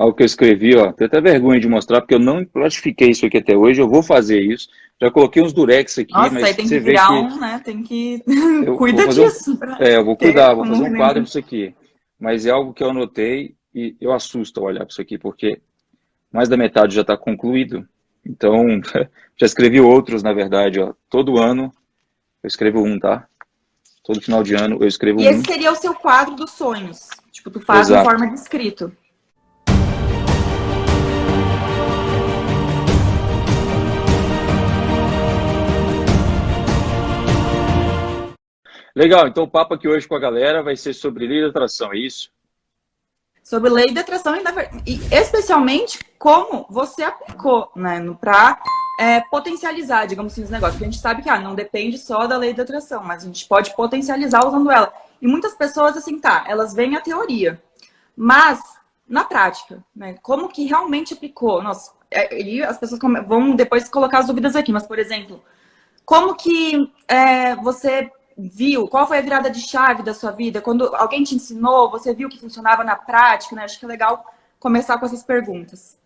Algo que eu escrevi, ó, tenho até vergonha de mostrar, porque eu não plastifiquei isso aqui até hoje, eu vou fazer isso. Já coloquei uns durex aqui, Nossa, aí mas tem que você vê virar que um, né? Tem que. eu vou Cuida fazer um. disso pra É, eu vou ter cuidar, vou como fazer um quadro relembrar. disso aqui. Mas é algo que eu anotei e eu assusto ao olhar para isso aqui, porque mais da metade já está concluído. Então, já escrevi outros, na verdade, ó. Todo ano eu escrevo um, tá? Todo final de ano eu escrevo E um. esse seria o seu quadro dos sonhos. Tipo, tu faz em Exato. forma de escrito. Legal, então o papo aqui hoje com a galera vai ser sobre lei da atração, é isso? Sobre lei de atração e especialmente como você aplicou, né? Pra potencializar, digamos assim, os negócios. Porque a gente sabe que não depende só da lei da atração, mas a gente pode potencializar usando ela. E muitas pessoas, assim, elas veem a teoria. Mas, na prática, né? Como que realmente aplicou? Nossa, e as pessoas vão depois colocar as dúvidas aqui, mas, por exemplo, como que você viu? Qual foi a virada de chave da sua vida? Quando alguém te ensinou, você viu que funcionava na prática, né? Acho que é legal começar com essas perguntas.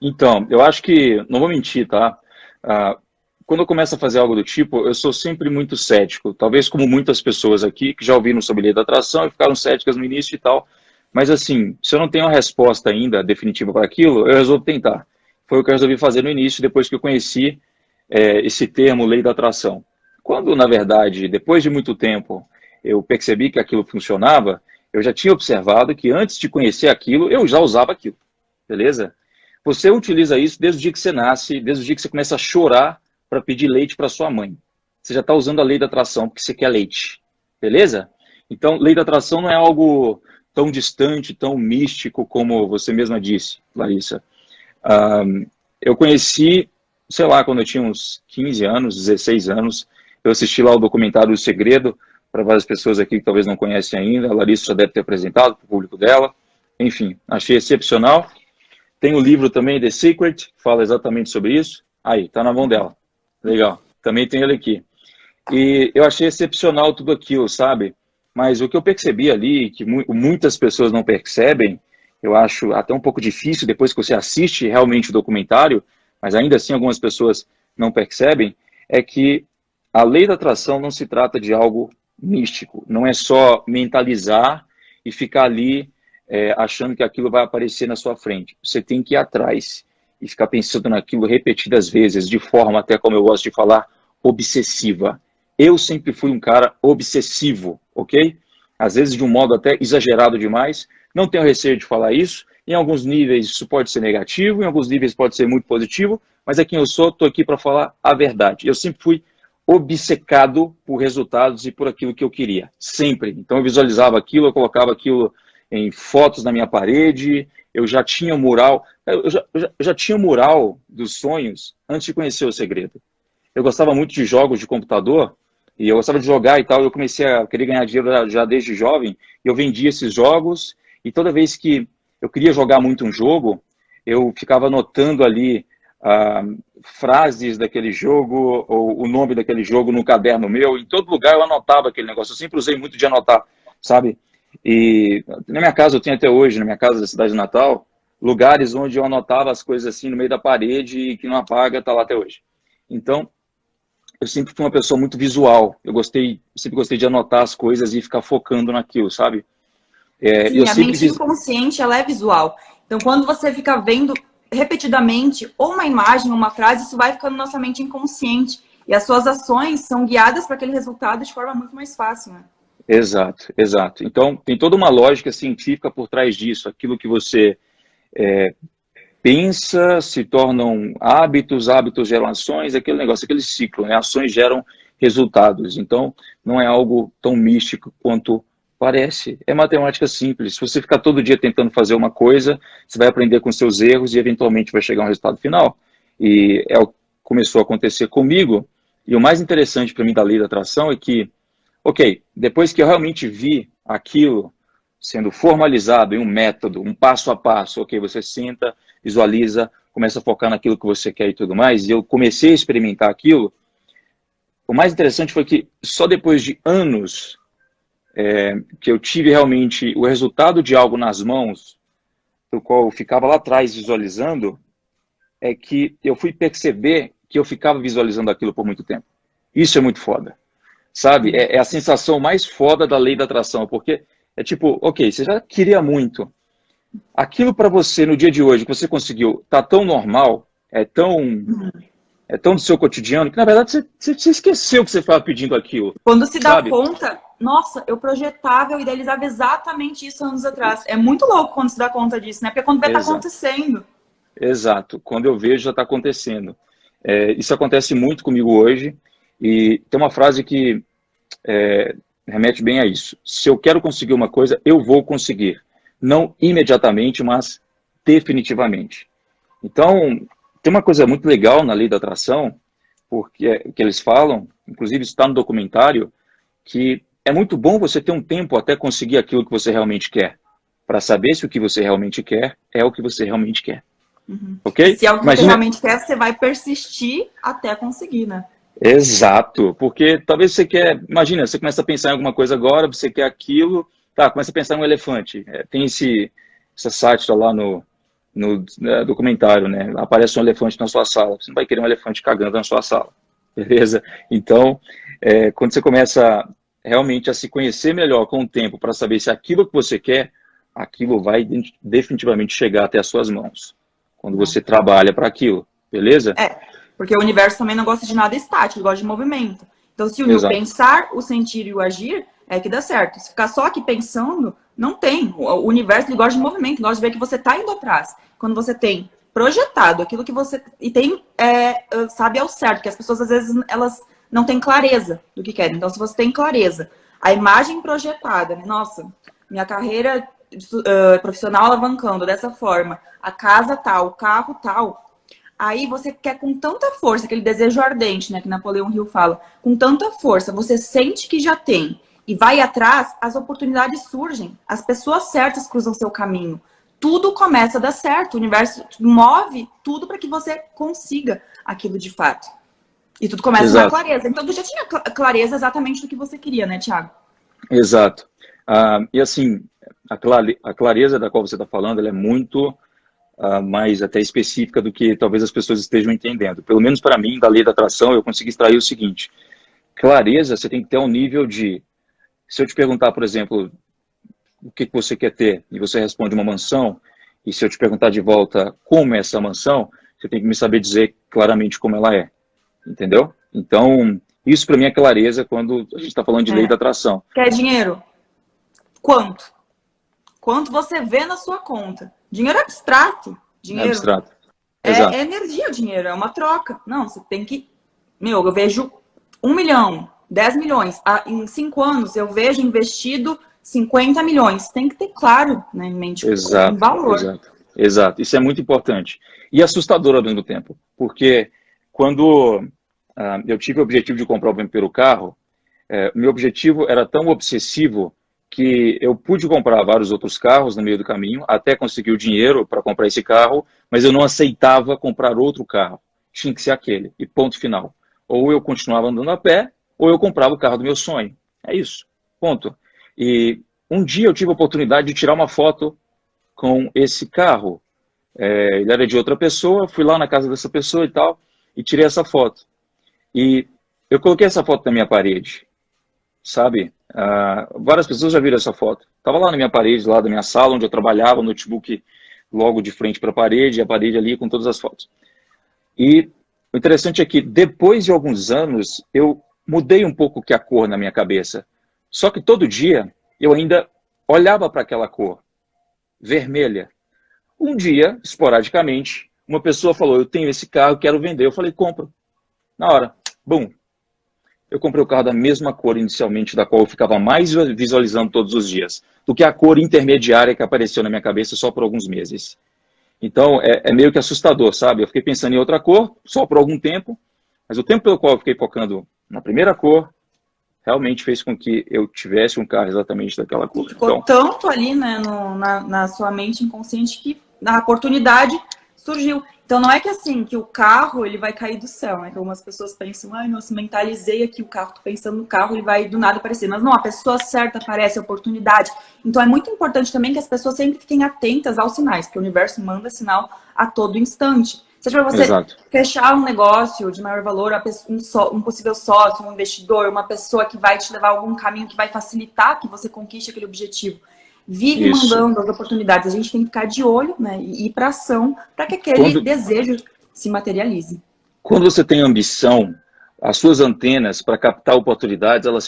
Então, eu acho que, não vou mentir, tá? Ah, quando eu começo a fazer algo do tipo, eu sou sempre muito cético. Talvez como muitas pessoas aqui que já ouviram sobre lei da atração e ficaram céticas no início e tal. Mas assim, se eu não tenho uma resposta ainda definitiva para aquilo, eu resolvo tentar. Foi o que eu resolvi fazer no início, depois que eu conheci esse termo lei da atração. Quando, na verdade, depois de muito tempo, eu percebi que aquilo funcionava, eu já tinha observado que antes de conhecer aquilo, eu já usava aquilo. Beleza? Você utiliza isso desde o dia que você nasce, desde o dia que você começa a chorar para pedir leite para sua mãe. Você já está usando a lei da atração porque você quer leite. Beleza? Então, lei da atração não é algo tão distante, tão místico como você mesma disse, Larissa. Eu conheci, sei lá, quando eu tinha uns 15 anos, 16 anos, eu assisti lá o documentário O Segredo, para várias pessoas aqui que talvez não conhecem ainda, a Larissa já deve ter apresentado para o público dela. Enfim, achei excepcional. Tem o livro também, The Secret, que fala exatamente sobre isso. Aí, tá na mão dela. Legal. Também tem ele aqui. E eu achei excepcional tudo aquilo, sabe? Mas o que eu percebi ali, que muitas pessoas não percebem, eu acho até um pouco difícil depois que você assiste realmente o documentário, mas ainda assim algumas pessoas não percebem, é que a lei da atração não se trata de algo místico. Não é só mentalizar e ficar ali achando que aquilo vai aparecer na sua frente. Você tem que ir atrás e ficar pensando naquilo repetidas vezes, de forma, até como eu gosto de falar, obsessiva. Eu sempre fui um cara obsessivo, ok? Às vezes de um modo até exagerado demais. Não tenho receio de falar isso. Em alguns níveis isso pode ser negativo, em alguns níveis pode ser muito positivo, mas é quem eu sou, estou aqui para falar a verdade. Eu sempre fui obcecado por resultados e por aquilo que eu queria, sempre. Então eu visualizava aquilo, eu colocava aquilo em fotos na minha parede, eu já tinha mural, eu já tinha mural dos sonhos antes de conhecer o segredo. Eu gostava muito de jogos de computador, e eu gostava de jogar e tal, eu comecei a querer ganhar dinheiro já desde jovem, e eu vendia esses jogos, e toda vez que eu queria jogar muito um jogo, eu ficava anotando ali frases daquele jogo, ou o nome daquele jogo no caderno meu, em todo lugar eu anotava aquele negócio, eu sempre usei muito de anotar, sabe? E na minha casa, eu tenho até hoje, na minha casa da cidade de Natal, lugares onde eu anotava as coisas assim no meio da parede e que não apaga, tá lá até hoje. Então, eu sempre fui uma pessoa muito visual. Sempre gostei de anotar as coisas e ficar focando naquilo, sabe? Eu Sim, a sempre mente fiz. inconsciente, ela é visual. Então, quando você fica vendo repetidamente ou uma imagem ou uma frase, isso vai ficando na nossa mente inconsciente. E as suas ações são guiadas para aquele resultado de forma muito mais fácil, né? Exato, exato. Então, tem toda uma lógica científica por trás disso. Aquilo que você pensa se tornam hábitos, hábitos geram ações, aquele negócio, aquele ciclo, né? Ações geram resultados. Então, não é algo tão místico quanto parece. É matemática simples. Se você ficar todo dia tentando fazer uma coisa, você vai aprender com seus erros e eventualmente vai chegar a um resultado final. E é o que começou a acontecer comigo. E o mais interessante para mim da lei da atração é que, ok, depois que eu realmente vi aquilo sendo formalizado em um método, um passo a passo, ok, você senta, visualiza, começa a focar naquilo que você quer e tudo mais, e eu comecei a experimentar aquilo, o mais interessante foi que só depois de anos que eu tive realmente o resultado de algo nas mãos, pelo qual eu ficava lá atrás visualizando, é que eu fui perceber que eu ficava visualizando aquilo por muito tempo. Isso é muito foda, sabe? É a sensação mais foda da lei da atração, porque é tipo, ok, você já queria muito. Aquilo para você no dia de hoje, que você conseguiu, tá tão normal, é tão do seu cotidiano, que na verdade você esqueceu que você estava pedindo aquilo, Quando se dá sabe? conta, nossa, eu projetava, eu idealizava exatamente isso anos atrás. É muito louco quando se dá conta disso, né? Porque quando vê, tá Exato. acontecendo. Exato. Quando eu vejo, já está acontecendo. Isso acontece muito comigo hoje, e tem uma frase que remete bem a isso. Se eu quero conseguir uma coisa, eu vou conseguir. Não imediatamente, mas definitivamente. Então, tem uma coisa muito legal na lei da atração, porque que eles falam, inclusive isso está no documentário, que é muito bom você ter um tempo até conseguir aquilo que você realmente quer, para saber se o que você realmente quer é o que você realmente quer. Ok? Se é algo que você Imagina. realmente quer, você vai persistir até conseguir, né? Exato, porque talvez você quer, imagina, você começa a pensar em alguma coisa agora, você quer aquilo, tá, começa a pensar em um elefante. Tem essa sátira lá no documentário, né? Aparece um elefante na sua sala, você não vai querer um elefante cagando na sua sala, beleza? Então, quando você começa realmente a se conhecer melhor com o tempo para saber se aquilo que você quer, aquilo vai definitivamente chegar até as suas mãos, quando você trabalha para aquilo, beleza? Porque o universo também não gosta de nada estático, ele gosta de movimento. Então, se unir o Exato. pensar, o sentir e o agir, é que dá certo. Se ficar só aqui pensando, não tem. O universo ele gosta de movimento, gosta de ver que você está indo atrás. Quando você tem projetado aquilo que você... E tem, sabe ao certo, que as pessoas, às vezes, elas não têm clareza do que querem. Então, se você tem clareza, a imagem projetada, né? Nossa, minha carreira profissional alavancando dessa forma, a casa tal, o carro tal... Aí você quer com tanta força, aquele desejo ardente, né, que Napoleão Hill fala, com tanta força, você sente que já tem e vai atrás, as oportunidades surgem, as pessoas certas cruzam seu caminho, tudo começa a dar certo, o universo move tudo para que você consiga aquilo de fato. E tudo começa na clareza. Então, tu já tinha clareza exatamente do que você queria, né, Thiago? Exato. E assim, a clareza da qual você está falando, ela é muito... mais até específica do que talvez as pessoas estejam entendendo. Pelo menos para mim, da lei da atração, eu consegui extrair o seguinte: clareza, você tem que ter um nível de... Se eu te perguntar, por exemplo, o que você quer ter, e você responde uma mansão, e se eu te perguntar de volta como é essa mansão, você tem que me saber dizer claramente como ela é. Entendeu? Então, isso para mim é clareza quando a gente está falando de lei da atração. Quer dinheiro? Quanto? Quanto você vê na sua conta? Dinheiro é abstrato. Dinheiro É abstrato. é energia, o dinheiro, é uma troca. Não, você tem que... eu vejo 1 milhão, 10 milhões. Em 5 anos, eu vejo investido 50 milhões. Tem que ter claro, né, em mente o valor. Exato. Isso é muito importante. E assustador ao mesmo tempo. Porque quando eu tive o objetivo de comprar o meu primeiro carro, meu objetivo era tão obsessivo que eu pude comprar vários outros carros no meio do caminho, até conseguir o dinheiro para comprar esse carro, mas eu não aceitava comprar outro carro. Tinha que ser aquele, e ponto final. Ou eu continuava andando a pé, ou eu comprava o carro do meu sonho. É isso, ponto. E um dia eu tive a oportunidade de tirar uma foto com esse carro. Ele era de outra pessoa, fui lá na casa dessa pessoa e tal, e tirei essa foto. E eu coloquei essa foto na minha parede, sabe? Várias pessoas já viram essa foto. Estava lá na minha parede, lá da minha sala, onde eu trabalhava, o notebook logo de frente para a parede, e a parede ali com todas as fotos. E o interessante é que, depois de alguns anos, eu mudei um pouco que a cor na minha cabeça. Só que todo dia, eu ainda olhava para aquela cor, vermelha. Um dia, esporadicamente, uma pessoa falou: eu tenho esse carro, quero vender. Eu falei: compro. Na hora, bum. Eu comprei o carro da mesma cor inicialmente, da qual eu ficava mais visualizando todos os dias, do que a cor intermediária que apareceu na minha cabeça só por alguns meses. Então, é meio que assustador, sabe? Eu fiquei pensando em outra cor, só por algum tempo, mas o tempo pelo qual eu fiquei focando na primeira cor, realmente fez com que eu tivesse um carro exatamente daquela cor. Ficou tanto ali, né, na sua mente inconsciente que a oportunidade surgiu. Então não é que assim, que o carro ele vai cair do céu, né? Que algumas pessoas pensam, ai, nossa, mentalizei aqui o carro, tô pensando no carro, ele vai do nada aparecer. Mas não, a pessoa certa aparece, a oportunidade. Então é muito importante também que as pessoas sempre fiquem atentas aos sinais, porque o universo manda sinal a todo instante. Seja para você Exato. fechar um negócio de maior valor, um possível sócio, um investidor, uma pessoa que vai te levar a algum caminho que vai facilitar que você conquiste aquele objetivo. Vive Isso. mandando as oportunidades. A gente tem que ficar de olho, né, e ir para ação para que aquele desejo se materialize. Quando você tem ambição, as suas antenas para captar oportunidades, elas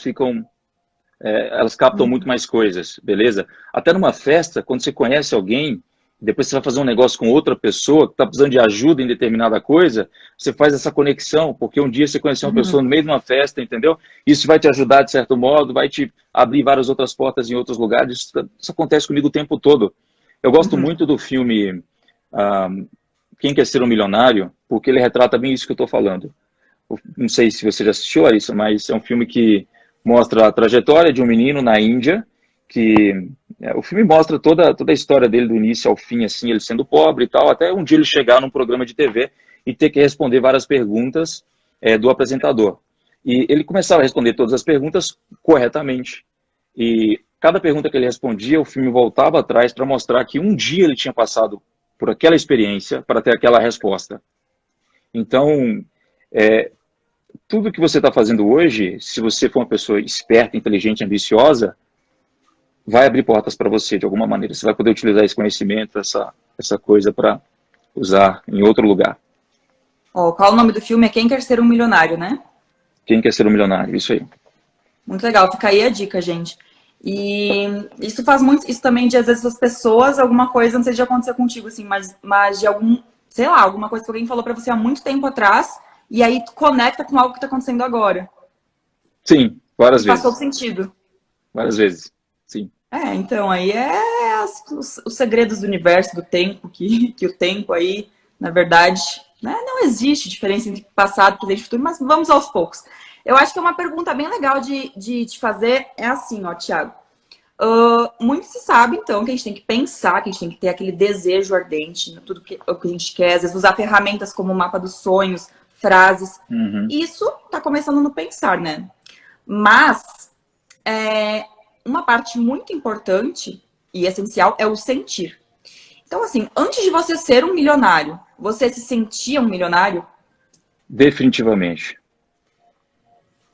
captam muito mais coisas, beleza? Até numa festa, quando você conhece alguém, depois você vai fazer um negócio com outra pessoa que está precisando de ajuda em determinada coisa, você faz essa conexão, porque um dia você conheceu uma pessoa no meio de uma festa, entendeu? Isso vai te ajudar de certo modo, vai te abrir várias outras portas em outros lugares. Isso acontece comigo o tempo todo. Eu gosto muito do filme Quem Quer Ser um Milionário, porque ele retrata bem isso que eu estou falando. Não sei se você já assistiu, Larissa, mas é um filme que mostra a trajetória de um menino na Índia, que o filme mostra toda a história dele do início ao fim, assim, ele sendo pobre e tal, até um dia ele chegar num programa de TV e ter que responder várias perguntas do apresentador. E ele começava a responder todas as perguntas corretamente. E cada pergunta que ele respondia, o filme voltava atrás para mostrar que um dia ele tinha passado por aquela experiência para ter aquela resposta. Então, tudo que você está fazendo hoje, se você for uma pessoa esperta, inteligente, ambiciosa, vai abrir portas para você de alguma maneira. Você vai poder utilizar esse conhecimento, essa coisa para usar em outro lugar. Qual o nome do filme? É Quem Quer Ser um Milionário, né? Quem Quer Ser um Milionário, isso aí. Muito legal, fica aí a dica, gente. E isso faz muito, isso também de às vezes as pessoas, alguma coisa, não sei se já aconteceu contigo, assim, mas de sei lá, alguma coisa que alguém falou para você há muito tempo atrás, e aí tu conecta com algo que tá acontecendo agora. Sim, várias vezes. Faz todo sentido. Várias vezes, sim. Então, aí os segredos do universo, do tempo, que o tempo aí, na verdade, né, não existe diferença entre passado, presente e futuro, mas vamos aos poucos. Eu acho que é uma pergunta bem legal de te fazer, é assim, ó, Thiago. Muito se sabe, então, que a gente tem que pensar, que a gente tem que ter aquele desejo ardente, né, tudo o que a gente quer, às vezes usar ferramentas como o mapa dos sonhos, frases. Isso tá começando no pensar, né? Mas, uma parte muito importante e essencial é o sentir. Então, assim, antes de você ser um milionário, você se sentia um milionário? Definitivamente.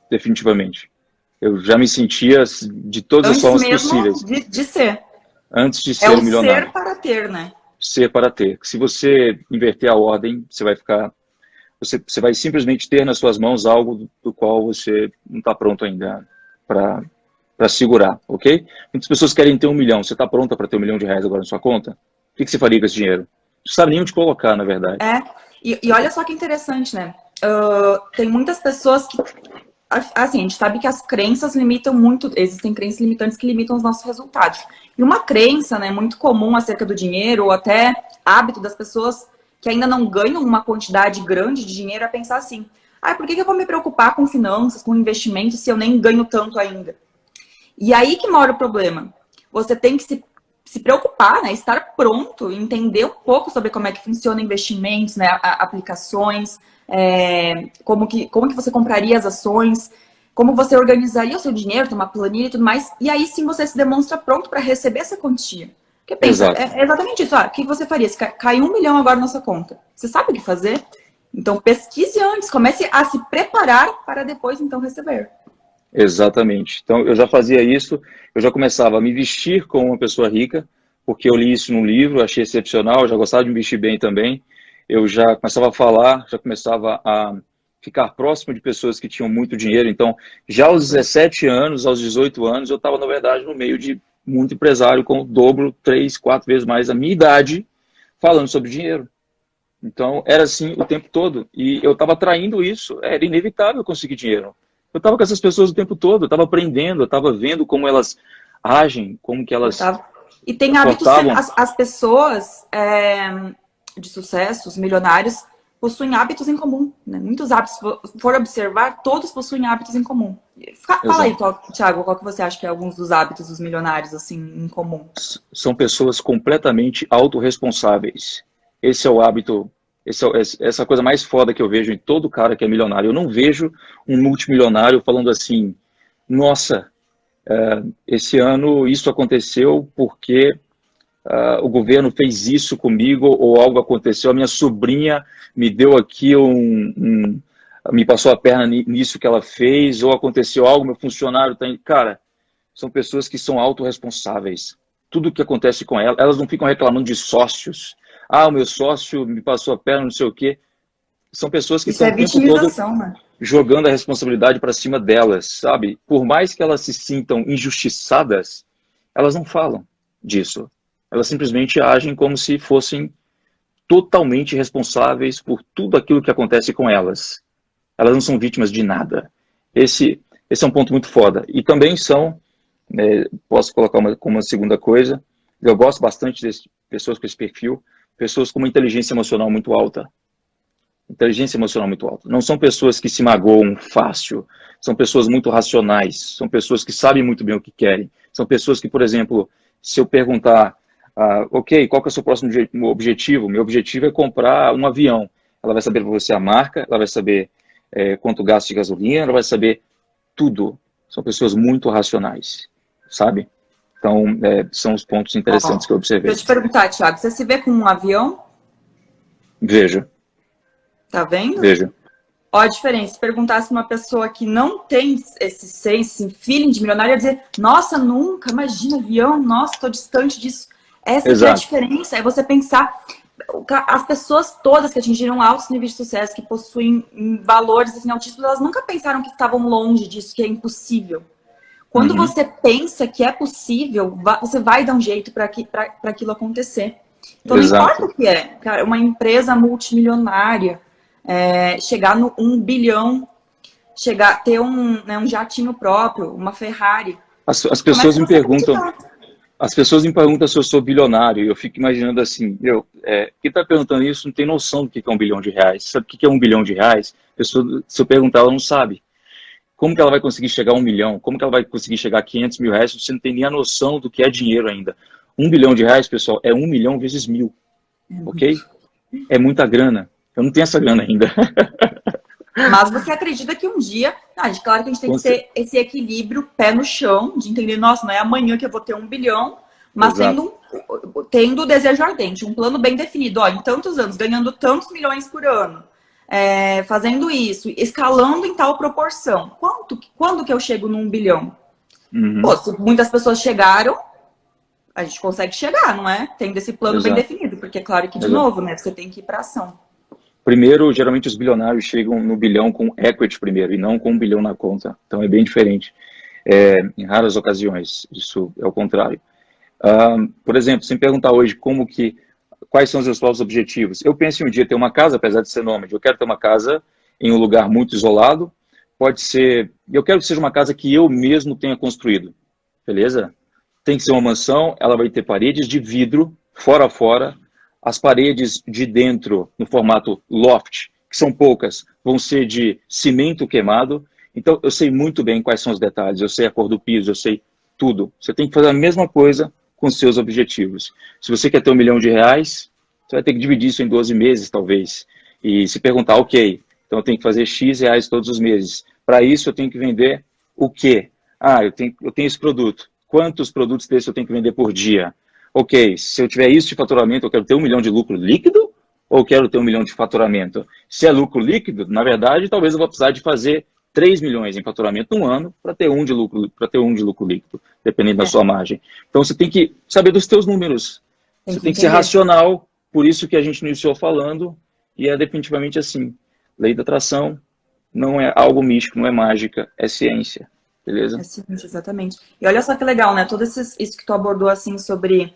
Definitivamente. Eu já me sentia de todas as formas possíveis. De ser. Antes de ser um milionário. Ser para ter, né? Ser para ter. Se você inverter a ordem, você vai ficar... Você vai simplesmente ter nas suas mãos algo do qual você não está pronto ainda para segurar, ok? Muitas pessoas querem ter 1 milhão. Você está pronta para ter R$1 milhão agora na sua conta? O que você faria com esse dinheiro? Não sabe nem onde colocar, na verdade. E olha só que interessante, né? Tem muitas pessoas que... Assim, a gente sabe que as crenças limitam muito, existem crenças limitantes que limitam os nossos resultados. E uma crença, né, muito comum acerca do dinheiro, ou até hábito das pessoas que ainda não ganham uma quantidade grande de dinheiro, é pensar assim, por que eu vou me preocupar com finanças, com investimentos, se eu nem ganho tanto ainda? E aí que mora o problema. Você tem que se preocupar, né, estar pronto, entender um pouco sobre como é que funciona investimentos, né, aplicações, como que você compraria as ações, como você organizaria o seu dinheiro, ter uma planilha e tudo mais, e aí sim você se demonstra pronto para receber essa quantia. Porque pensa, é exatamente isso, o que você faria se cair 1 milhão agora na sua conta? Você sabe o que fazer? Então pesquise antes, comece a se preparar para depois então receber. Exatamente. Então eu já fazia isso, eu já começava a me vestir como uma pessoa rica, porque eu li isso num livro, achei excepcional, eu já gostava de me vestir bem também. Eu já começava a falar, já começava a ficar próximo de pessoas que tinham muito dinheiro. Então, já aos 17 anos, aos 18 anos, eu estava, na verdade, no meio de muito empresário com o dobro, 3, 4 vezes mais a minha idade, falando sobre dinheiro. Então, era assim o tempo todo. E eu estava atraindo isso, era inevitável conseguir dinheiro. Eu estava com essas pessoas o tempo todo, eu estava aprendendo, eu estava vendo como elas agem, como que elas... E tem hábitos, as pessoas... de sucesso, os milionários, possuem hábitos em comum. Né? Muitos hábitos, se for observar, todos possuem hábitos em comum. Fala aí, Thiago, qual que você acha que é alguns dos hábitos dos milionários assim, em comum? São pessoas completamente autorresponsáveis. Esse é o hábito Essa coisa mais foda que eu vejo em todo cara que é milionário. Eu não vejo um multimilionário falando assim, nossa, esse ano isso aconteceu porque o governo fez isso comigo, ou algo aconteceu, a minha sobrinha me deu aqui me passou a perna nisso que ela fez, ou aconteceu algo, meu funcionário tá... Cara, são pessoas que são autorresponsáveis. Tudo que acontece com elas, elas não ficam reclamando de sócios. Ah, o meu sócio me passou a perna, não sei o quê. São pessoas que Isso estão é o tempo todo né? jogando a responsabilidade para cima delas, sabe? Por mais que elas se sintam injustiçadas, elas não falam disso. Elas simplesmente agem como se fossem totalmente responsáveis por tudo aquilo que acontece com elas. Elas não são vítimas de nada. Esse é um ponto muito foda. E também são, posso colocar como uma segunda coisa, eu gosto bastante de pessoas com esse perfil, pessoas com uma inteligência emocional muito alta. Inteligência emocional muito alta. Não são pessoas que se magoam fácil, são pessoas muito racionais, são pessoas que sabem muito bem o que querem. São pessoas que, por exemplo, se eu perguntar, ok, qual que é o seu próximo objetivo? Meu objetivo é comprar um avião. Ela vai saber para você a marca, ela vai saber quanto gasta de gasolina, ela vai saber tudo. São pessoas muito racionais, sabe? Então, são os pontos interessantes que eu observei. Deixa eu te perguntar, Thiago, você se vê com um avião? Vejo. Tá vendo? Vejo. Ó, a diferença, se perguntasse uma pessoa que não tem esse sense, esse feeling de milionário, ia dizer, nossa, nunca, imagina, avião, nossa, tô distante disso. Essa é a diferença, é você pensar, as pessoas todas que atingiram altos níveis de sucesso, que possuem valores assim, altíssimos, elas nunca pensaram que estavam longe disso, que é impossível. Quando você pensa que é possível, você vai dar um jeito para aquilo acontecer. Então, não importa o que é, cara, uma empresa multimilionária, chegar no 1 bilhão, ter um jatinho próprio, uma Ferrari. As pessoas me perguntam, se eu sou bilionário, e eu fico imaginando assim, quem está perguntando isso não tem noção do que é R$1 bilhão. Sabe o que é R$1 bilhão? Se eu perguntar, ela não sabe. Como que ela vai conseguir chegar a 1 milhão? Como que ela vai conseguir chegar a R$500 mil? Você não tem nem a noção do que é dinheiro ainda. R$1 bilhão, pessoal, é 1 milhão vezes 1000. Ok? É muita grana. Eu não tenho essa grana ainda. Mas você acredita que um dia... claro que a gente tem que ter esse equilíbrio, pé no chão, de entender, nossa, não é amanhã que eu vou ter 1 bilhão, mas tendo o desejo ardente, um plano bem definido. Ó, em tantos anos, ganhando tantos milhões por ano, fazendo isso, escalando em tal proporção. Quando que eu chego no 1 bilhão? Pô, se muitas pessoas chegaram, a gente consegue chegar, não é? Tendo esse plano bem definido, porque é claro que, de novo, né, você tem que ir para ação. Primeiro, geralmente os bilionários chegam no bilhão com equity primeiro, e não com 1 bilhão na conta. Então é bem diferente. Em raras ocasiões, isso é o contrário. Por exemplo, se me perguntar hoje quais são os meus próximos objetivos, eu penso em um dia ter uma casa, apesar de ser nômade. Eu quero ter uma casa em um lugar muito isolado. Pode ser... Eu quero que seja uma casa que eu mesmo tenha construído. Beleza? Tem que ser uma mansão, ela vai ter paredes de vidro, fora a fora. As paredes de dentro, no formato loft, que são poucas, vão ser de cimento queimado. Então, eu sei muito bem quais são os detalhes, eu sei a cor do piso, eu sei tudo. Você tem que fazer a mesma coisa com os seus objetivos. Se você quer ter R$1 milhão, você vai ter que dividir isso em 12 meses, talvez. E se perguntar, ok, então eu tenho que fazer X reais todos os meses. Para isso, eu tenho que vender o quê? Eu tenho esse produto. Quantos produtos desses eu tenho que vender por dia? Ok, se eu tiver isso de faturamento, eu quero ter 1 milhão de lucro líquido ou quero ter 1 milhão de faturamento? Se é lucro líquido, na verdade, talvez eu vou precisar de fazer 3 milhões em faturamento no ano para ter um de lucro líquido, dependendo da sua margem. Então você tem que saber dos teus números. Você tem que ser racional, por isso que a gente iniciou falando, e é definitivamente assim. Lei da atração não é algo místico, não é mágica, é ciência. Beleza? É ciência, exatamente. E olha só que legal, né? Tudo isso que tu abordou assim sobre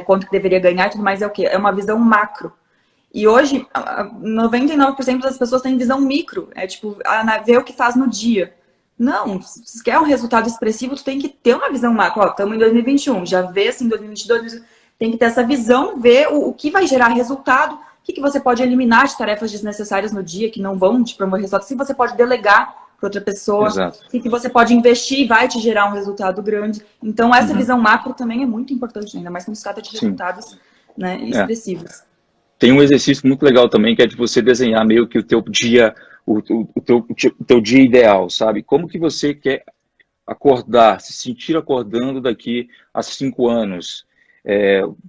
quanto que deveria ganhar e tudo mais é o quê? É uma visão macro. E hoje, 99% das pessoas têm visão micro. É tipo, ver o que faz no dia. Não, se quer um resultado expressivo, tu tem que ter uma visão macro. Ó, estamos em 2021, já vê assim, 2022, tem que ter essa visão, ver o que vai gerar resultado, o que você pode eliminar de tarefas desnecessárias no dia, que não vão te promover resultado, se você pode delegar para outra pessoa, o que você pode investir e vai te gerar um resultado grande. Então, essa visão macro também é muito importante, ainda mais quando se trata de resultados, né, expressivos. Tem um exercício muito legal também, que é de você desenhar meio que o teu dia, o teu dia ideal, sabe? Como que você quer acordar, se sentir acordando daqui a 5 anos.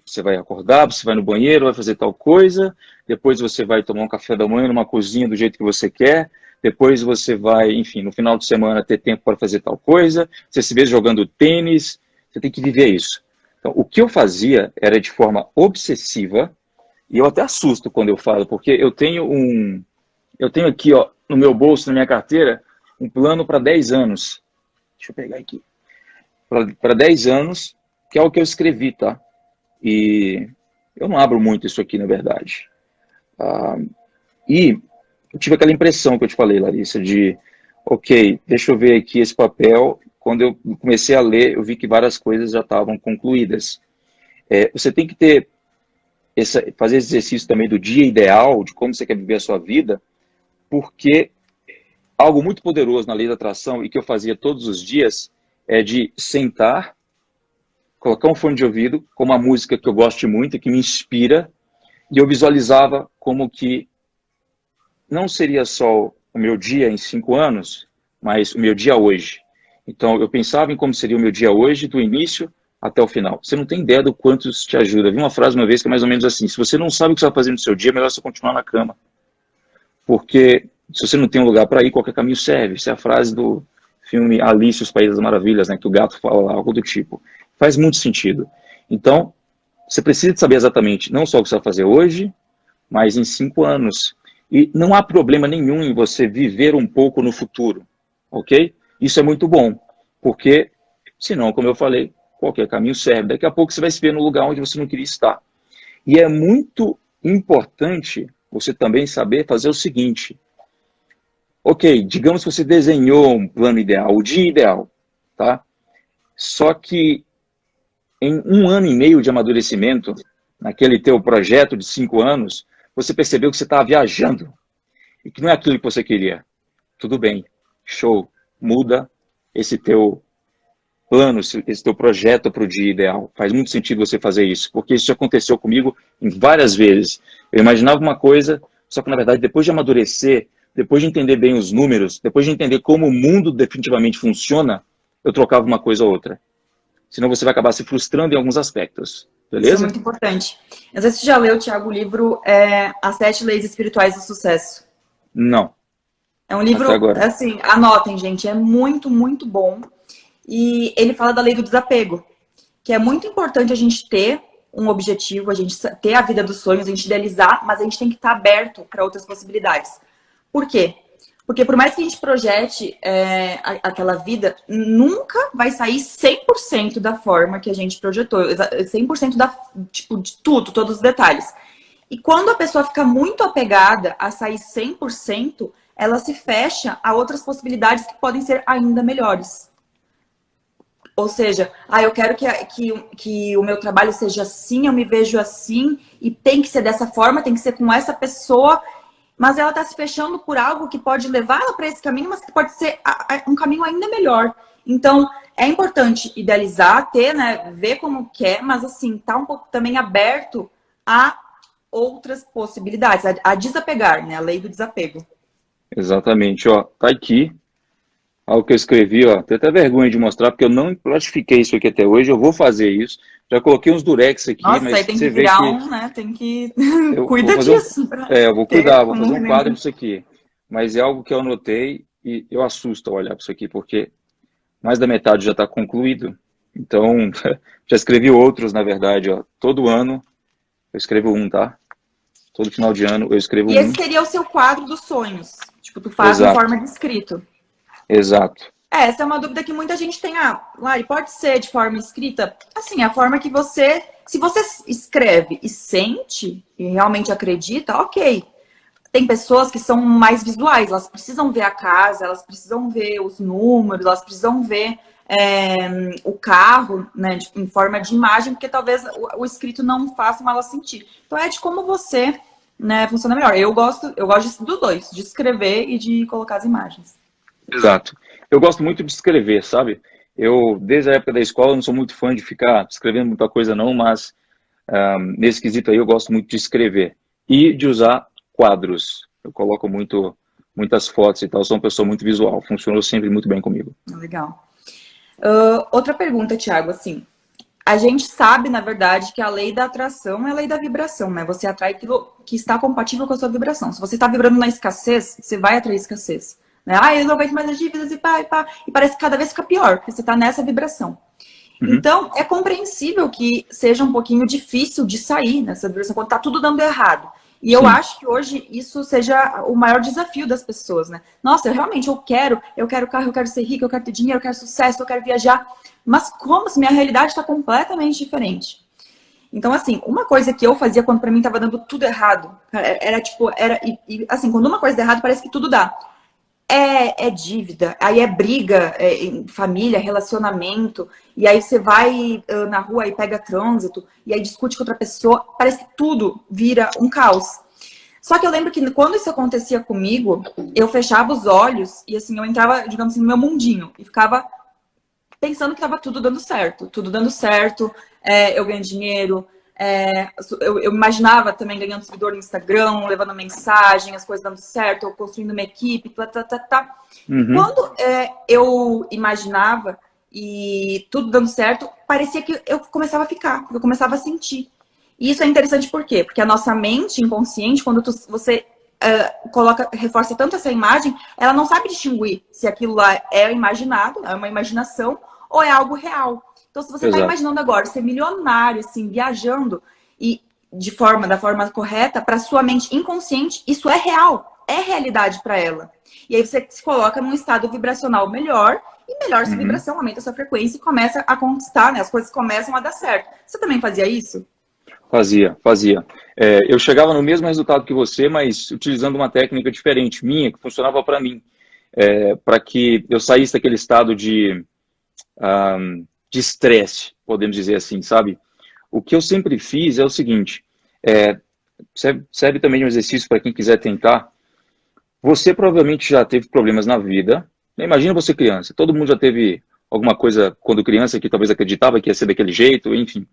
Você vai acordar, você vai no banheiro, vai fazer tal coisa, depois você vai tomar um café da manhã numa cozinha do jeito que você quer, depois você vai, enfim, no final de semana ter tempo para fazer tal coisa, você se vê jogando tênis, você tem que viver isso. Então, o que eu fazia era de forma obsessiva, e eu até assusto quando eu falo, porque eu tenho aqui, ó, no meu bolso, na minha carteira, um plano para 10 anos. Deixa eu pegar aqui. Para 10 anos, que é o que eu escrevi, tá? E eu não abro muito isso aqui, na verdade. E eu tive aquela impressão que eu te falei, Larissa, de, ok, deixa eu ver aqui esse papel. Quando eu comecei a ler, eu vi que várias coisas já estavam concluídas. Você tem que fazer esse exercício também do dia ideal, de como você quer viver a sua vida, porque algo muito poderoso na lei da atração e que eu fazia todos os dias é de sentar, colocar um fone de ouvido com uma música que eu gosto muito, que me inspira, e eu visualizava como que não seria só o meu dia em 5 anos, mas o meu dia hoje. Então, eu pensava em como seria o meu dia hoje, do início até o final. Você não tem ideia do quanto isso te ajuda. Eu vi uma frase uma vez que é mais ou menos assim: se você não sabe o que você vai fazer no seu dia, é melhor você continuar na cama. Porque se você não tem um lugar para ir, qualquer caminho serve. Essa é a frase do filme Alice e os Países das Maravilhas, né, que o gato fala lá, algo do tipo. Faz muito sentido. Então, você precisa de saber exatamente não só o que você vai fazer hoje, mas em 5 anos. E não há problema nenhum em você viver um pouco no futuro, ok? Isso é muito bom, porque, senão, como eu falei, qualquer caminho serve. Daqui a pouco você vai se ver no lugar onde você não queria estar. E é muito importante você também saber fazer o seguinte: ok, digamos que você desenhou um plano ideal, o dia ideal, tá? Só que em 1 ano e meio de amadurecimento, naquele teu projeto de 5 anos, você percebeu que você estava viajando e que não é aquilo que você queria. Tudo bem, show, muda esse teu plano, esse teu projeto para o dia ideal. Faz muito sentido você fazer isso, porque isso aconteceu comigo em várias vezes. Eu imaginava uma coisa, só que na verdade, depois de amadurecer, depois de entender bem os números, depois de entender como o mundo definitivamente funciona, eu trocava uma coisa ou outra. Senão você vai acabar se frustrando em alguns aspectos. Beleza? Isso é muito importante. Não sei se você já leu, Thiago, o livro As 7 Leis Espirituais do Sucesso. Não. É um livro, assim, anotem, gente, é muito, muito bom. E ele fala da lei do desapego, que é muito importante a gente ter um objetivo, a gente ter a vida dos sonhos, a gente idealizar, mas a gente tem que estar aberto para outras possibilidades. Por quê? Porque por mais que a gente projete aquela vida, nunca vai sair 100% da forma que a gente projetou, 100% tipo, de tudo, todos os detalhes. E quando a pessoa fica muito apegada a sair 100%, ela se fecha a outras possibilidades que podem ser ainda melhores. Ou seja, eu quero que o meu trabalho seja assim, eu me vejo assim, e tem que ser dessa forma, tem que ser com essa pessoa, mas ela está se fechando por algo que pode levar ela para esse caminho, mas que pode ser um caminho ainda melhor. Então, é importante idealizar, ter, né, ver como quer, mas assim, tá um pouco também aberto a outras possibilidades, a desapegar, né, a lei do desapego. Exatamente, ó, tá aqui. Algo que eu escrevi, ó, tenho até vergonha de mostrar, porque eu não plastifiquei isso aqui até hoje, eu vou fazer isso. Já coloquei uns durex aqui, nossa, mas aí tem você que vê virar que... né, tem que... Eu Cuida vou fazer disso. eu vou cuidar, vou fazer um quadro disso aqui. Mas é algo que eu anotei e eu assusto ao olhar para isso aqui, porque mais da metade já está concluído. Então, já escrevi outros, na verdade, ó. Todo ano eu escrevo um, tá? Todo final de ano eu escrevo um. E esse seria o seu quadro dos sonhos. Tipo, tu faz em forma de escrito. Exato. Essa é uma dúvida que muita gente tem. Lari, pode ser de forma escrita? Assim, a forma que você... Se você escreve e sente, e realmente acredita, ok. Tem pessoas que são mais visuais, elas precisam ver a casa, elas precisam ver os números, elas precisam ver o carro, né, em forma de imagem, porque talvez o escrito não faça ela sentir. Então é de como você, né, funciona melhor. Eu gosto dos dois, de escrever e de colocar as imagens. Exato. Eu gosto muito de escrever, sabe? Eu, desde a época da escola, não sou muito fã de ficar escrevendo muita coisa não, mas nesse quesito aí eu gosto muito de escrever. e de usar quadros. Eu coloco muitas fotos e tal, sou uma pessoa muito visual, funcionou sempre muito bem comigo. Legal. Outra pergunta, Thiago, assim, a gente sabe, na verdade, que a lei da atração é a lei da vibração, né? Você atrai aquilo que está compatível com a sua vibração. Se você está vibrando na escassez, você vai atrair escassez. Né? Ah, eu não aguento mais as dívidas e pá, e pá. E parece que cada vez fica pior, porque você está nessa vibração. Então, é compreensível que seja um pouquinho difícil de sair nessa vibração, quando está tudo dando errado. E eu acho que hoje isso seja o maior desafio das pessoas, né? Nossa, eu quero carro, eu quero ser rico, eu quero ter dinheiro, eu quero sucesso, eu quero viajar. Mas como se minha realidade está completamente diferente? Então, assim, uma coisa que eu fazia quando pra mim tava dando tudo errado, assim, quando uma coisa dá errado, parece que tudo dá. É dívida, aí é briga em família, relacionamento, e aí você vai na rua e pega trânsito, e aí discute com outra pessoa, parece que tudo vira um caos. Só que eu lembro que quando isso acontecia comigo, eu fechava os olhos e assim, eu entrava, digamos assim, no meu mundinho e ficava pensando que estava tudo dando certo, eu ganhando dinheiro, eu imaginava também ganhando seguidor no Instagram, levando mensagem, as coisas dando certo, eu construindo uma equipe, Quando eu imaginava e tudo dando certo, parecia que eu começava a ficar, eu começava a sentir. E isso é interessante por quê? Porque a nossa mente inconsciente, quando você reforça tanto essa imagem, ela não sabe distinguir se aquilo lá é imaginado, é uma imaginação, ou é algo real. Então, se você está imaginando agora ser milionário, assim, viajando, e da forma correta, para sua mente inconsciente, isso é real, é realidade para ela. E aí você se coloca num estado vibracional melhor, e melhor essa vibração, aumenta a sua frequência e começa a conquistar, né? As coisas começam a dar certo. Você também fazia isso? Fazia. Eu chegava no mesmo resultado que você, mas utilizando uma técnica diferente, minha, que funcionava para mim. Para que eu saísse daquele estado de estresse, podemos dizer assim, sabe? O que eu sempre fiz é o seguinte, serve também de um exercício para quem quiser tentar. Você provavelmente já teve problemas na vida. Imagina você criança, todo mundo já teve alguma coisa quando criança que talvez acreditava que ia ser daquele jeito, enfim.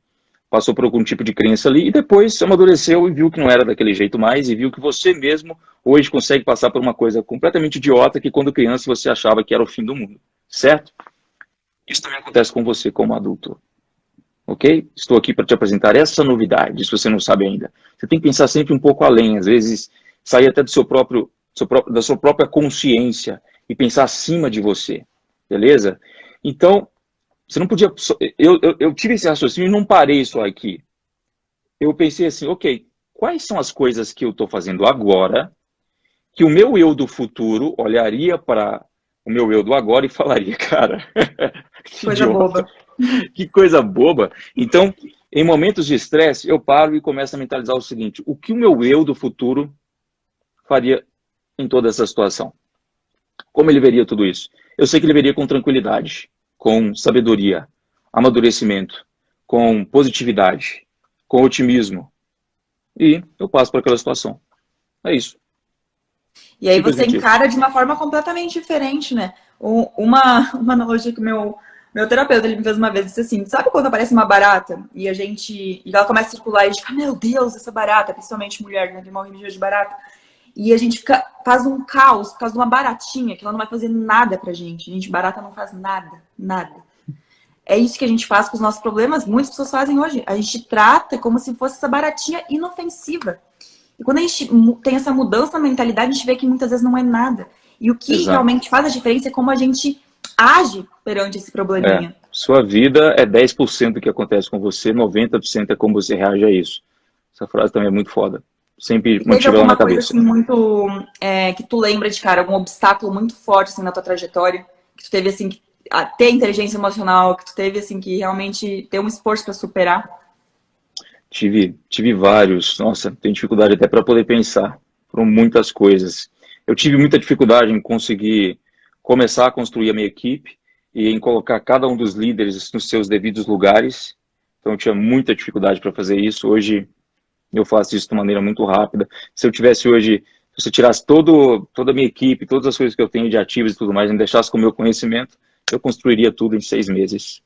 Passou por algum tipo de crença ali e depois amadureceu e viu que não era daquele jeito mais e viu que você mesmo hoje consegue passar por uma coisa completamente idiota que quando criança você achava que era o fim do mundo, certo? Isso também acontece com você como adulto, ok? Estou aqui para te apresentar essa novidade, se você não sabe ainda. Você tem que pensar sempre um pouco além, às vezes sair até da sua própria consciência e pensar acima de você, beleza? Então, você não podia... Eu tive esse raciocínio e não parei só aqui. Eu pensei assim, ok, quais são as coisas que eu estou fazendo agora que o meu eu do futuro olharia para o meu eu do agora e falaria, cara, que coisa idiota, boba. Que coisa boba. Então, em momentos de estresse, eu paro e começo a mentalizar o seguinte, o que o meu eu do futuro faria em toda essa situação? Como ele veria tudo isso? Eu sei que ele veria com tranquilidade, com sabedoria, amadurecimento, com positividade, com otimismo. E eu passo por aquela situação. É isso. E aí você encara de uma forma completamente diferente, né? Uma analogia que o meu terapeuta ele me fez uma vez, disse assim, sabe quando aparece uma barata e ela começa a circular e a gente fica, meu Deus, essa barata, principalmente mulher, né, que morre de barata. E a gente faz um caos por causa de uma baratinha, que ela não vai fazer nada pra gente. Gente, barata não faz nada. É isso que a gente faz com os nossos problemas, muitas pessoas fazem hoje. A gente trata como se fosse essa baratinha inofensiva. E quando a gente tem essa mudança na mentalidade, a gente vê que muitas vezes não é nada. E o que realmente faz a diferença é como a gente age perante esse probleminha. Sua vida é 10% do que acontece com você, 90% é como você reage a isso. Essa frase também é muito foda. Sempre mantive ela na cabeça. Coisa assim, muito que tu lembra de, cara, algum obstáculo muito forte assim, na tua trajetória, que tu teve assim, ter inteligência emocional, que tu teve assim, que realmente ter um esforço para superar? Tive vários. Nossa, tenho dificuldade até para poder pensar. Foram muitas coisas. Eu tive muita dificuldade em conseguir começar a construir a minha equipe e em colocar cada um dos líderes nos seus devidos lugares. Então eu tinha muita dificuldade para fazer isso. Hoje eu faço isso de maneira muito rápida. Se eu tivesse hoje, se você tirasse toda a minha equipe, todas as coisas que eu tenho de ativos e tudo mais, e me deixasse com o meu conhecimento, eu construiria tudo em 6 meses.